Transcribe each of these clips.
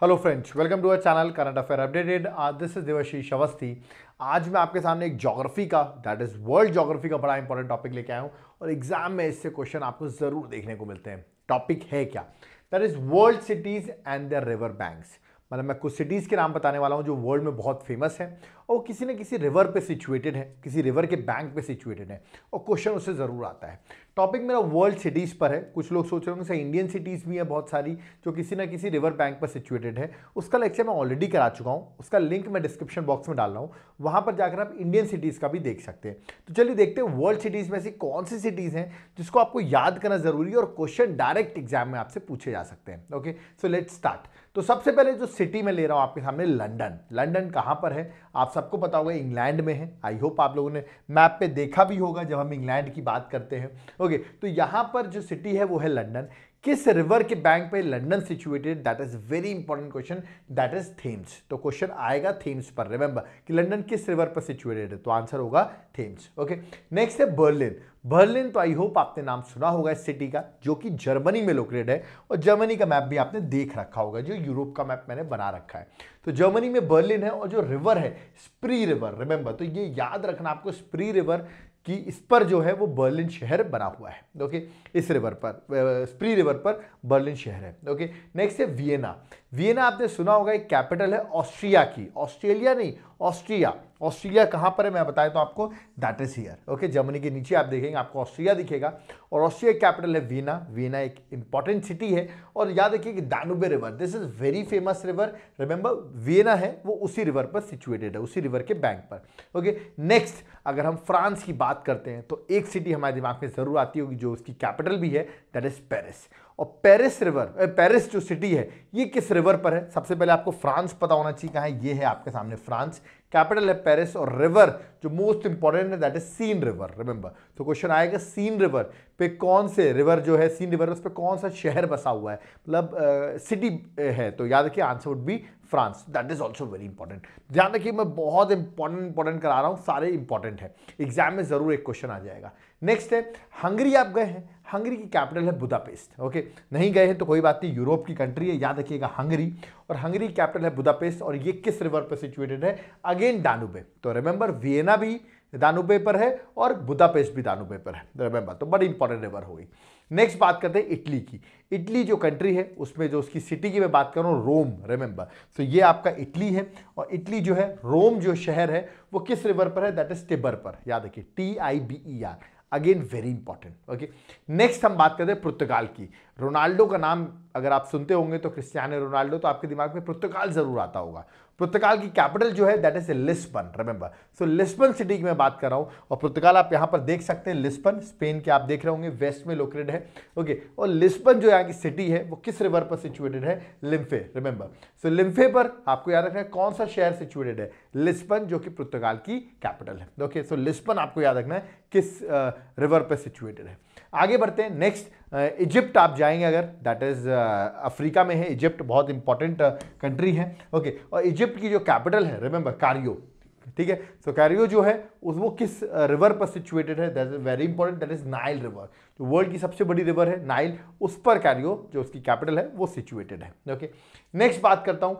Hello friends, welcome to our channel current affair updated. This is Devashish Awasthi. आज मैं आपके सामने एक ज्योग्राफी का, दैट इज वर्ल्ड ज्योग्राफी का बड़ा इंपॉर्टेंट टॉपिक लेके आया हूं और एग्जाम में इससे क्वेश्चन आपको जरूर देखने को मिलते हैं। टॉपिक है क्या? That is world cities and their river banks. मतलब मैं कुछ सिटीज के नाम बताने वाला हूं जो वर्ल्ड में बहुत फेमस है और किसी न किसी रिवर पे सिचुएटेड है, किसी रिवर के बैंक पे सिचुएटेड है और क्वेश्चन उससे जरूर आता है। टॉपिक मेरा वर्ल्ड सिटीज पर है। कुछ लोग सोच रहे होंगे सर इंडियन सिटीज भी है बहुत सारी जो किसी ना किसी रिवर बैंक पर सिचुएटेड है। उसका लेक्चर मैं ऑलरेडी करा चुका हूं, उसका लिंक मैं डिस्क्रिप्शन बॉक्स में डाल रहा हूं, वहां पर जाकर आप इंडियन सिटीज का भी देख सकते हैं। तो चलिए देखते हैं वर्ल्ड सिटीज में ऐसी कौन सी सिटीज हैं जिसको आपको याद करना जरूरी है और क्वेश्चन डायरेक्ट एग्जाम में आपसे पूछे जा सकते हैं। Okay, so let's start. तो सबसे पहले जो सिटी में ले रहा हूं आपके सामने, लंदन। लंदन कहां पर है? आप सबको पता होगा इंग्लैंड में है। आई होप आप लोगों ने मैप पे देखा भी होगा जब हम इंग्लैंड की बात करते हैं। ओके, तो यहां पर जो सिटी है वो है लंदन। किस रिवर के बैंक पे London situated? That is very important question, that is Thames. तो क्वेश्चन आएगा थेम्स पर। रिमेंबर कि लंदन किस रिवर पर सिचुएटेड है, तो आंसर होगा थेम्स। ओके, नेक्स्ट है बर्लिन। बर्लिन तो आई होप आपने नाम सुना होगा इस सिटी का, जो कि जर्मनी में लोकेटेड है और जर्मनी का मैप भी आपने देख रखा होगा, जो यूरोप का मैप मैंने बना रखा है। तो जर्मनी में बर्लिन है और जो रिवर है स्प्री रिवर। रिमेंबर, तो ये याद रखना आपको, स्प्री रिवर कि इस पर जो है वो बर्लिन शहर बना हुआ है। ओके, इस रिवर पर, स्प्री रिवर पर बर्लिन शहर है। ओके, नेक्स्ट है वियना। वियना आपने सुना होगा, एक कैपिटल है ऑस्ट्रिया की, ऑस्ट्रेलिया नहीं, ऑस्ट्रिया। ऑस्ट्रेलिया कहां पर है मैं बताया तो आपको, that is here. Okay, Germany के नीचे आप देखेंगे आपको ऑस्ट्रिया दिखेगा और ऑस्ट्रिया कैपिटल है वियना। वियना एक इंपॉर्टेंट सिटी है और याद रखिए कि Danube river, this is very famous river. Remember, Vienna है वो उसी रिवर पर सिचुएटेड है, उसी रिवर के बैंक पर। ओके, नेक्स्ट अगर हम फ्रांस की बात करते हैं तो एक सिटी हमारे दिमाग में जरूर आती होगी जो उसकी कैपिटल भी है, दैट इज पेरिस। और पेरिस रिवर, पेरिस जो सिटी है ये किस रिवर पर है? सबसे पहले आपको फ्रांस पता होना चाहिए कहां है। ये है आपके सामने फ्रांस, कैपिटल है पेरिस और रिवर जो मोस्ट इंपॉर्टेंट है that is seen river. Remember, तो क्वेश्चन आएगा सीन रिवर पे कौन से रिवर जो है, सीन रिवर उस पे कौन सा शहर बसा हुआ है, मतलब सिटी है। तो याद रखिए answer would be France. That is also very important. ध्यान रखिए मैं बहुत इंपॉर्टेंट करा रहा हूं, सारे इंपॉर्टेंट है, एग्जाम में जरूर एक क्वेश्चन आ जाएगा। नेक्स्ट है हंगरी। आप गए हैं? हंगरी की कैपिटल है बुदापेस्ट। ओके, नहीं गए हैं तो कोई बात नहीं, यूरोप की कंट्री है, याद रखिएगा हंगरी। और हंगरी की कैपिटल है बुदापेस्ट और ये किस रिवर पर सिचुएटेड है? अगेन दानुबे। तो रिमेंबर वियना भी दानुबे पर है और बुदापेस्ट भी दानुबे पर है। रिमेंबर, तो बड़ी इंपॉर्टेंट रिवर होगी। नेक्स्ट बात करते हैं इटली की। इटली जो कंट्री है उसमें जो उसकी सिटी की मैं बात कर रहा हूं, रोम। रिमेंबर, तो ये आपका इटली है और इटली जो है, रोम जो शहर है वो किस रिवर पर है? दैट इज टिबर पर। याद रखिए TIBER, again very important. Okay, next हम बात करते हैं पुर्तगाल की। रोनाल्डो का नाम अगर आप सुनते होंगे तो क्रिस्टियानो रोनाल्डो, तो आपके दिमाग में पुर्तगाल जरूर आता होगा। पुर्तगाल की कैपिटल जो है that is Lisbon. Remember, so Lisbon city की मैं बात कर रहा हूं और पुर्तगाल आप यहां पर देख सकते हैं, लिस्बन स्पेन के आप देख रहे होंगे वेस्ट में लोकेटेड है। ओके, और लिस्बन जो यहाँ की सिटी है वो किस रिवर पर सिचुएटेड है? लिम्फे। रिमेंबर, सो लिम्फे पर आपको याद रखना है कौन सा शहर सिचुएटेड है? लिस्बन, जो कि पुर्तगाल की कैपिटल है। ओके, सो लिस्बन आपको याद रखना है किस रिवर पर सिचुएटेड है। आगे बढ़ते हैं। नेक्स्ट इजिप्ट आप जाएंगे अगर, दैट इज अफ्रीका में है इजिप्ट, बहुत इंपॉर्टेंट कंट्री है। ओके, और इजिप्ट की जो कैपिटल है रिमेंबर कायरो। ठीक है, सो कायरो जो है वो किस रिवर पर सिचुएटेड है? That is very important, that is Nile river. जो वर्ल्ड की सबसे बड़ी रिवर है नाइल, उस पर कायरो जो उसकी कैपिटल है वो सिचुएटेड है। ओके, नेक्स्ट बात करता हूं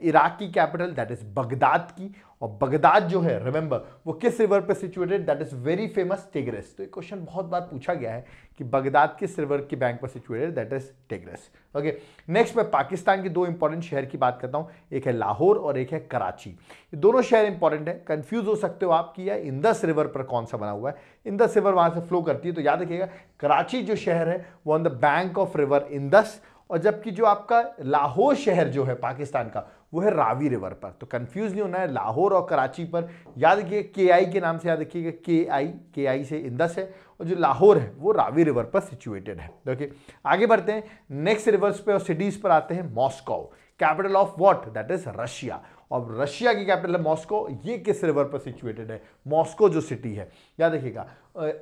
इराक की कैपिटल, दैट इज बगदाद की। और बगदाद जो है रिमेंबर वो किस रिवर पर situated? That is very famous tigris. तो एक क्वेश्चन बहुत बार पूछा गया है कि बगदाद किस रिवर की बैंक पर situated? That is tigris. Okay, next मैं पाकिस्तान के दो इंपॉर्टेंट शहर की बात करता हूं, एक है लाहौर और एक है कराची। ये दोनों शहर इंपॉर्टेंट है। कंफ्यूज हो सकते हो आप कि यार इंदस रिवर पर कौन सा बना हुआ है। इंदस रिवर वहां से फ्लो करती है, तो याद रखिएगा कराची जो शहर है वो on the bank of river Indus, और जबकि जो आपका लाहौर शहर जो है पाकिस्तान का वो है रावी रिवर पर। तो कंफ्यूज नहीं होना है लाहौर और कराची पर। याद रखिए KI के नाम से याद रखिएगा, KI से इंदस है और जो लाहौर है वो रावी रिवर पर सिचुएटेड है। ओके, आगे बढ़ते हैं। नेक्स्ट रिवर्स पे और सिटीज पर आते हैं। Moscow, capital of what? That is Russia. और रशिया की कैपिटल है मॉस्को। ये किस रिवर पर सिचुएटेड है? मॉस्को जो सिटी है, याद रखिएगा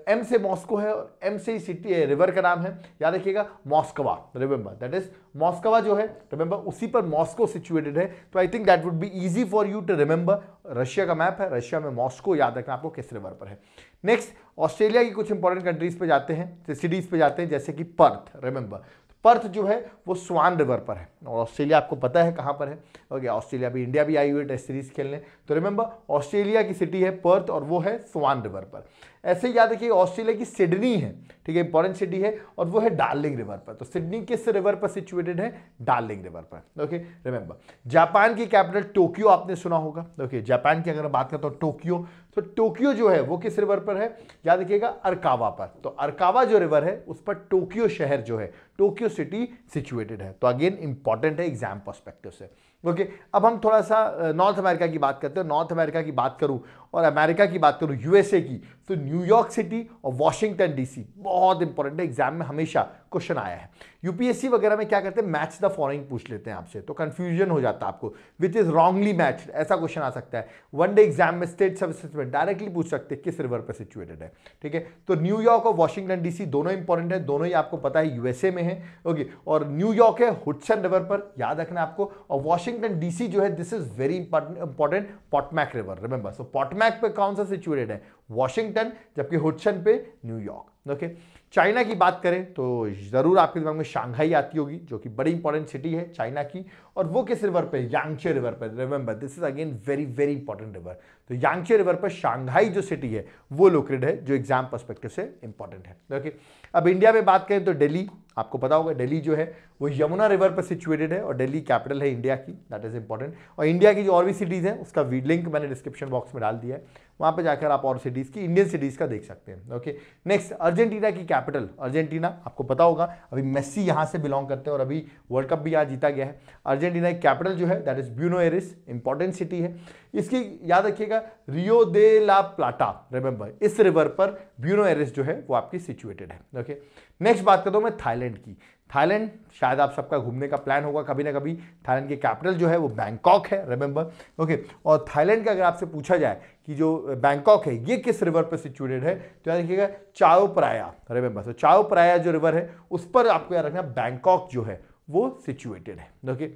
M से मॉस्को है और M से ही सिटी है, रिवर का नाम है, याद रखिएगा Moskva. Remember, that is Moskva जो है, रिमेंबर उसी पर मॉस्को सिचुएटेड है। तो I think that would be easy for you to remember. Russia का मैप है, रशिया में मॉस्को याद रखना आपको किस रिवर पर है। नेक्स्ट ऑस्ट्रेलिया की कुछ इंपॉर्टेंट कंट्रीज पे जाते हैं, सिटीज पे जाते हैं, जैसे कि पर्थ। रिमेंबर, पर्थ जो है वो स्वान रिवर पर है, और ऑस्ट्रेलिया आपको पता है कहाँ पर है। ओके, ऑस्ट्रेलिया भी, इंडिया भी आई हुई है टेस्ट सीरीज खेलने, तो रिमेंबर ऑस्ट्रेलिया की सिटी है पर्थ और वो है स्वान रिवर पर। ऐसे ही याद रखिए ऑस्ट्रेलिया की सिडनी है, ठीक है, इंपॉर्टेंट सिटी है, और वो है डार्लिंग रिवर पर। तो सिडनी किस रिवर पर सिचुएटेड है? डार्लिंग रिवर पर। ओके, रिमेंबर जापान की कैपिटल टोक्यो आपने सुना होगा। ओके, जापान की अगर बात करता हूं टोक्यो, तो टोक्यो जो है वो किस रिवर पर है? याद रखिएगा अरकावा पर। तो अरकावा जो रिवर है उस पर टोक्यो शहर जो है, टोक्यो सिटी सिचुएटेड है। तो अगेन इंपॉर्टेंट है एग्जाम पर्सपेक्टिव से। ओके, अब हम थोड़ा सा नॉर्थ अमेरिका की बात करते हैं। नॉर्थ अमेरिका की बात करूं और अमेरिका की बात करूं, यूएसए की, तो न्यूयॉर्क सिटी और वॉशिंगटन डीसी बहुत इंपॉर्टेंट है, एग्जाम में हमेशा क्वेश्चन आया है। यूपीएससी वगैरह में क्या करते हैं, मैच द फॉलोइंग पूछ लेते हैं आपसे, तो कंफ्यूजन हो जाता है आपको, विच इज रॉन्गली मैच्ड, ऐसा क्वेश्चन आ सकता है। वनडे एग्जाम में स्टेट सर्विसेज में डायरेक्टली पूछ सकते हैं किस रिवर पर सिचुएटेड है, ठीक है। तो न्यूयॉर्क और वॉशिंगटन डीसी दोनों इंपॉर्टेंट है, दोनों ही आपको पता है यूएसए में है। ओके, और न्यूयॉर्क है हुडसन रिवर पर, याद रखना आपको, और वॉशिंगटन डीसी जो है this is very important, Potomac river, remember. So Potomac पे कौन सा सिचुएटेड है? वॉशिंगटन, जबकि हुडसन पे न्यूयॉर्क। ओके, चाइना की बात करें तो जरूर आपके दिमाग में शंघाई आती होगी, जो कि बड़ी इंपॉर्टेंट सिटी है चाइना की, और वो किस रिवर पे? यांगचे रिवर पर। Remember this is again very very important river. तो यांगचे रिवर पर शंघाई जो सिटी है वो लोकेटेड है, जो एग्जाम पर्सपेक्टिव से इंपॉर्टेंट है। ओके, अब इंडिया में बात करें तो दिल्ली, आपको पता होगा दिल्ली जो है वो यमुना रिवर पर सिचुएटेड है, और दिल्ली कैपिटल है इंडिया की, दैट इज इंपॉर्टेंट। और इंडिया की जो और भी सिटीज हैं उसका लिंक मैंने डिस्क्रिप्शन बॉक्स में डाल दिया है, वहां पे जाकर आप और सिटीज की, इंडियन सिटीज का देख सकते हैं। ओके, नेक्स्ट अर्जेंटीना की कैपिटल, अर्जेंटीना आपको पता होगा, अभी मेस्सी यहां से बिलोंग करते हैं और अभी वर्ल्ड कप भी यहाँ जीता गया है। अर्जेंटीना की कैपिटल जो है that is Buenos Aires, important city है। इसकी याद रखिएगा Rio de la Plata, remember इस रिवर पर ब्यूनो एरिस जो है वो आपकी सिचुएटेड है। ओके, नेक्स्ट बात करता हूं मैं थाईलैंड की। थाईलैंड शायद आप सबका घूमने का प्लान होगा कभी ना कभी। थाईलैंड की कैपिटल जो है वो बैंकॉक है, रिमेंबर। ओके, और थाईलैंड का अगर आपसे पूछा जाए कि जो बैंकॉक है ये किस रिवर पर सिचुएटेड है, तो याद रखिएगा चाओ प्राया, रिमेंबर। तो चाओ प्राया जो रिवर है उस पर आपको याद रखना बैंकॉक जो है वो सिचुएटेड है। ओके,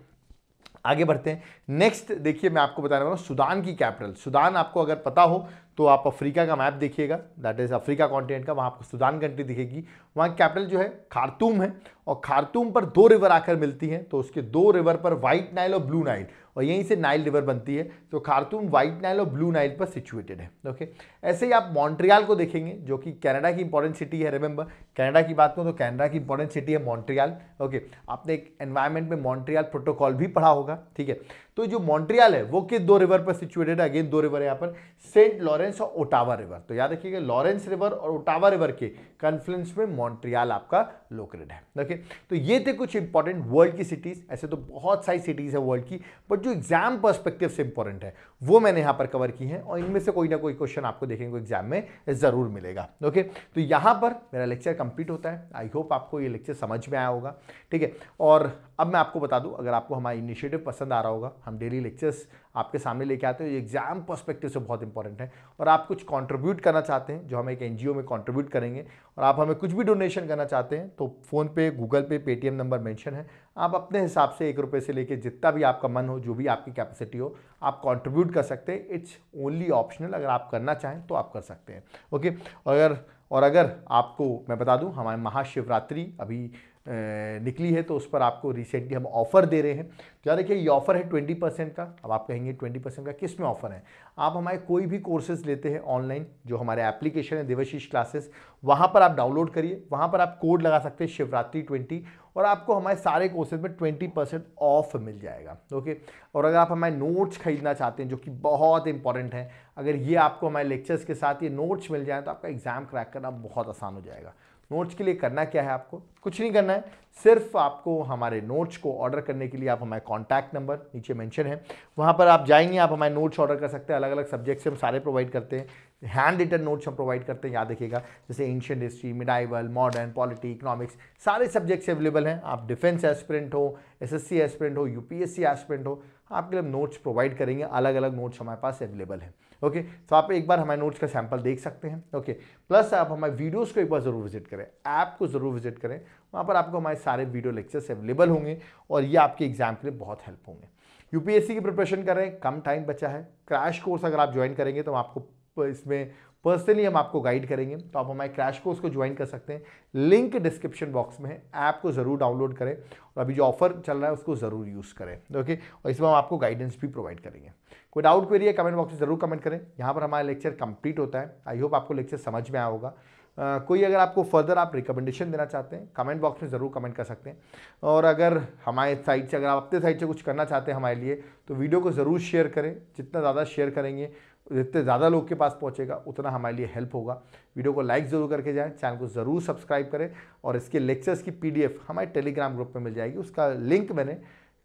आगे बढ़ते हैं। नेक्स्ट देखिए मैं आपको बताने वाला हूं सूडान की कैपिटल। सूडान आपको अगर पता हो तो आप अफ्रीका का मैप देखिएगा, दैट इज अफ्रीका कॉन्टिनेंट का, वहां आपको सूडान कंट्री दिखेगी। वहां कैपिटल जो है खार्तूम है, और खार्तूम पर दो रिवर आकर मिलती हैं, तो उसके दो रिवर पर व्हाइट नाइल और ब्लू नाइल, और यहीं से नाइल रिवर बनती है। तो खार्तूम व्हाइट नाइल और ब्लू नाइल पर सिचुएटेड है। ओके, ऐसे ही आप मॉन्ट्रियल को देखेंगे जो कि कनाडा की इंपॉर्टेंट सिटी है। रिमेंबर कनाडा की बात करूं तो कनाडा की इंपॉर्टेंट सिटी है मॉन्ट्रियल। ओके, आपने एक एनवायरमेंट में मॉन्ट्रियल प्रोटोकॉल भी पढ़ा होगा, ठीक है। तो जो मॉन्ट्रियल है वो किस दो रिवर पर सिचुएटेड है? अगेन दो रिवर है यहाँ पर, सेंट लॉरेंस और ओटावा रिवर। तो याद रखिएगा लॉरेंस रिवर और ओटावा रिवर के कन्फ्लुएंस में मॉन्ट्रियल आपका लोकेटेड है। ओके, तो ये थे कुछ इंपॉर्टेंट वर्ल्ड की सिटीज। ऐसे तो बहुत सारी सिटीज है वर्ल्ड की, बट जो एग्जाम पर्सपेक्टिव से इंपॉर्टेंट है वो मैंने यहां पर कवर की है, और इनमें से कोई ना कोई क्वेश्चन आपको देखेंगे एग्जाम में जरूर मिलेगा। ओके, तो यहां पर मेरा लेक्चर कंप्लीट होता है। आई होप आपको ये लेक्चर समझ में आया होगा, ठीक है। और अब मैं आपको बता दूं, अगर आपको हमारा इनिशिएटिव पसंद आ रहा होगा, हम डेली लेक्चर्स आपके सामने लेके आते हैं, ये एग्जाम पर्सपेक्टिव से बहुत इंपॉर्टेंट है, और आप कुछ कंट्रीब्यूट करना चाहते हैं जो हम एक एनजीओ में कंट्रीब्यूट करेंगे, और आप हमें कुछ भी डोनेशन करना चाहते हैं, तो फोन पे, गूगल पे, पेटीएम नंबर मेंशन है, आप अपने हिसाब से 1 रुपये से लेके जितना भी आपका मन हो, जो भी आपकी कैपेसिटी हो, आप कंट्रीब्यूट कर सकते हैं। इट्स ओनली ऑप्शनल, अगर आप करना चाहें तो आप कर सकते हैं। ओके, अगर आपको मैं बता दूं, हमारे महाशिवरात्रि अभी निकली है, तो उस पर आपको रिसेंटली हम ऑफर दे रहे हैं। तो याद रखिए ये ऑफर है 20% का। अब आप कहेंगे 20% का किस में ऑफर है? आप हमारे कोई भी कोर्सेज लेते हैं ऑनलाइन, जो हमारे एप्लीकेशन है देवाशीष क्लासेस, वहां पर आप डाउनलोड करिए, वहां पर आप कोड लगा सकते हैं शिवरात्रि 20, और आपको हमारे सारे कोर्सेज में 20% ऑफ मिल जाएगा। ओके, और अगर आप हमारे नोट्स खरीदना चाहते हैं जो कि बहुत इंपॉर्टेंट है, अगर ये आपको हमारे लेक्चर्स के साथ ये नोट्स मिल जाए तो आपका एग्जाम क्रैक करना बहुत आसान हो जाएगा। नोट्स के लिए करना क्या है, आपको कुछ नहीं करना है, सिर्फ आपको हमारे नोट्स को ऑर्डर करने के लिए आप हमारे कॉन्टैक्ट नंबर नीचे मेंशन है, वहाँ पर आप जाएंगे, आप हमारे नोट्स ऑर्डर कर सकते हैं। अलग अलग सब्जेक्ट से हम सारे प्रोवाइड करते हैं, हैंड रिटन नोट्स हम प्रोवाइड करते हैं, याद रखिएगा, जैसे ancient history, medieval, modern, polity, economics, सारे सब्जेक्ट्स अवेलेबल हैं। आप डिफेंस एस्पिरेंट हो, एसएससी एस्पिरेंट हो, यूपीएससी एस्पिरेंट हो, आपके लिए नोट्स प्रोवाइड करेंगे। अलग अलग नोट्स हमारे पास अवेलेबल है। ओके, तो आप एक बार हमारे नोट्स का सैंपल देख सकते हैं। ओके, प्लस आप हमारे वीडियोस को एक बार जरूर विजिट करें, ऐप को जरूर विजिट करें, वहाँ पर आपको हमारे सारे वीडियो लेक्चर्स अवेलेबल होंगे, और ये आपके एग्जाम के लिए बहुत हेल्प होंगे। यूपीएससी की प्रिपरेशन कर रहे हैं, कम टाइम बचा है, क्रैश कोर्स अगर आप ज्वाइन करेंगे तो आपको इसमें पर्सनली हम आपको गाइड करेंगे, तो आप हमारे क्रैश कोर्स को ज्वाइन कर सकते हैं। लिंक डिस्क्रिप्शन बॉक्स में है, ऐप को ज़रूर डाउनलोड करें और अभी जो ऑफर चल रहा है उसको ज़रूर यूज़ करें, ओके। और इसमें हम आपको गाइडेंस भी प्रोवाइड करेंगे। कोई डाउट क्वेरी है कमेंट बॉक्स में ज़रूर कमेंट करें। यहाँ पर हमारा लेक्चर कंप्लीट होता है। आई होप आपको लेक्चर समझ में आया होगा। कोई अगर आपको फर्दर आप रिकमेंडेशन देना चाहते हैं कमेंट बॉक्स में ज़रूर कमेंट कर सकते हैं। और अगर हमारे साइड से, अगर आप अपने साइड से कुछ करना चाहते हैं हमारे लिए, तो वीडियो को ज़रूर शेयर करें। जितना ज़्यादा शेयर करेंगे, जितने ज़्यादा लोग के पास पहुंचेगा, उतना हमारे लिए हेल्प होगा। वीडियो को लाइक ज़रूर करके जाएं, चैनल को ज़रूर सब्सक्राइब करें और इसके लेक्चर्स की PDF हमारे टेलीग्राम ग्रुप में मिल जाएगी। उसका लिंक मैंने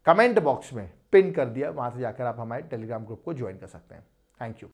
कमेंट बॉक्स में पिन कर दिया, वहाँ से जाकर आप हमारे टेलीग्राम ग्रुप को ज्वाइन कर सकते हैं। Thank you.